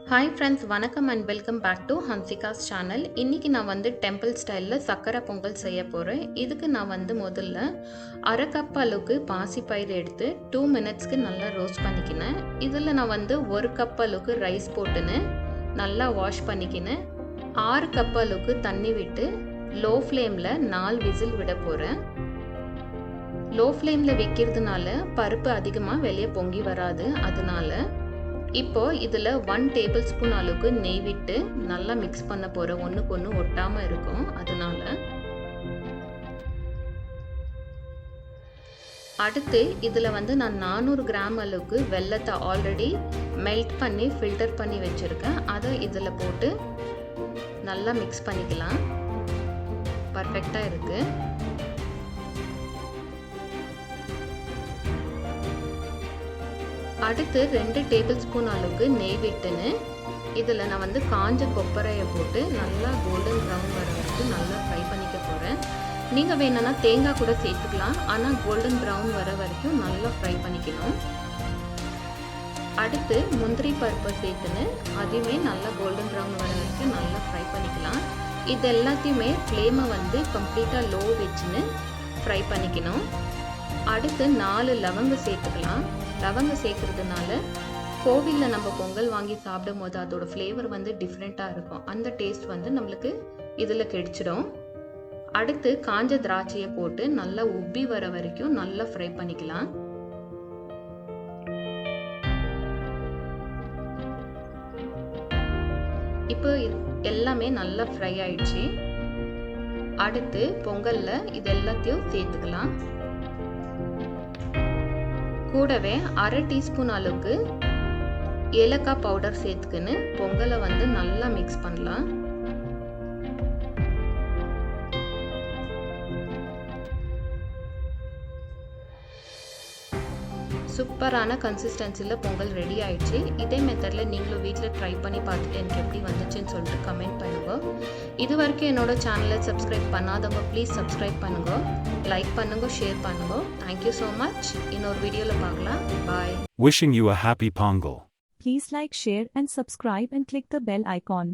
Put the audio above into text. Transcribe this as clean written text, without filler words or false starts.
Hi friends, வணக்கம் and welcome back to Hansika's channel. இன்றைக்கி நான் வந்து டெம்பிள் ஸ்டைலில் சக்கரை பொங்கல் செய்ய போகிறேன். இதுக்கு நான் வந்து முதல்ல அரை கப் அளவுக்கு பாசிப்பயிறு எடுத்து 2 மினிட்ஸ்க்கு நல்லா ரோஸ்ட் பண்ணிக்கினேன். இதில் நான் வந்து 1 கப் அளவுக்கு ரைஸ் போட்டுன்னு நல்லா வாஷ் பண்ணிக்கினேன். 6 கப் அளவுக்கு தண்ணி விட்டு லோ ஃப்ளேமில் 4 விசில் விட போகிறேன். லோ ஃப்ளேமில் வைக்கிறதுனால பருப்பு அதிகமாக வெளியே பொங்கி வராது. அதனால இப்போ இதில் 1 டேபிள் ஸ்பூன் அளவுக்கு நெய் விட்டு நல்லா மிக்ஸ் பண்ண போகிறேன். ஒன்றுக்கு ஒன்று ஒட்டாமல் இருக்கும். அதனால அடுத்து இதில் வந்து நான் 400 கிராம் அளவுக்கு வெல்லத்தை ஆல்ரெடி மெல்ட் பண்ணி ஃபில்டர் பண்ணி வச்சுருக்கேன். அதை இதில் போட்டு நல்லா மிக்ஸ் பண்ணிக்கலாம். பர்ஃபெக்டாக இருக்குது. அடுத்து 2 டேபிள் ஸ்பூன் அளவுக்கு நெய் விட்டுன்னு இதில் நான் வந்து காஞ்ச கொப்பரையை போட்டு நல்லா கோல்டன் ப்ரௌன் வர வரைக்கும் நல்லா ஃப்ரை பண்ணிக்க போகிறேன். நீங்கள் வேணும்னா தேங்காய் கூட சேர்த்துக்கலாம். ஆனால் கோல்டன் ப்ரௌன் வர வரைக்கும் நல்லா ஃப்ரை பண்ணிக்கணும். அடுத்து முந்திரி பருப்பை சேர்த்துன்னு அதையுமே நல்லா கோல்டன் ப்ரௌன் வர வரைக்கும் நல்லா ஃப்ரை பண்ணிக்கலாம். இது எல்லாத்தையுமே ஃப்ளேமை வந்து கம்ப்ளீட்டாக லோ வச்சுன்னு ஃப்ரை பண்ணிக்கணும். அடுத்து 4 லவங்கம் சேர்த்துக்கலாம். லவங்கம் சேர்க்கறதுனால கோவிலில் நம்ம பொங்கல் வாங்கி சாப்பிடும் போது அதோட ஃப்ளேவர் வந்து டிஃப்ரெண்ட்டாக இருக்கும். அந்த டேஸ்ட் வந்து நம்மளுக்கு இதில் கிடைச்சிடும். அடுத்து காஞ்ச திராட்சையை போட்டு நல்லா உப்பி வர வரைக்கும் நல்லா ஃப்ரை பண்ணிக்கலாம். இப்போ எல்லாமே நல்லா ஃப்ரை ஆயிடுச்சு. அடுத்து பொங்கலில் இது எல்லாத்தையும் சேர்த்துக்கலாம். கூடவே அரை டீஸ்பூன் அளவுக்கு ஏலக்காய் பவுடர் சேர்த்துக்கின்னு பொங்கலை வந்து நல்லா மிக்ஸ் பண்ணலாம். சூப்பரான கன்சிஸ்டன்சியில் பொங்கல் ரெடி ஆயிடுச்சு. இதே மெத்தடில் நீங்களும் வீட்டில் ட்ரை பண்ணி பார்த்துட்டு எனக்கு எப்படி வந்துச்சுன்னு சொல்லிட்டு கமெண்ட் பண்ணுங்க. இது வரைக்கும் என்னோட சேனலை சப்ஸ்கிரைப் பண்ணாதவங்க ப்ளீஸ் சப்ஸ்கிரைப் பண்ணுங்க, லைக் பண்ணுங்க, ஷேர் பண்ணுங்க. Thank you so much. இன்னொரு வீடியோவில் பார்க்கலாம். பாய். Wishing you a happy Pongal. Please like, share and subscribe and click the bell icon.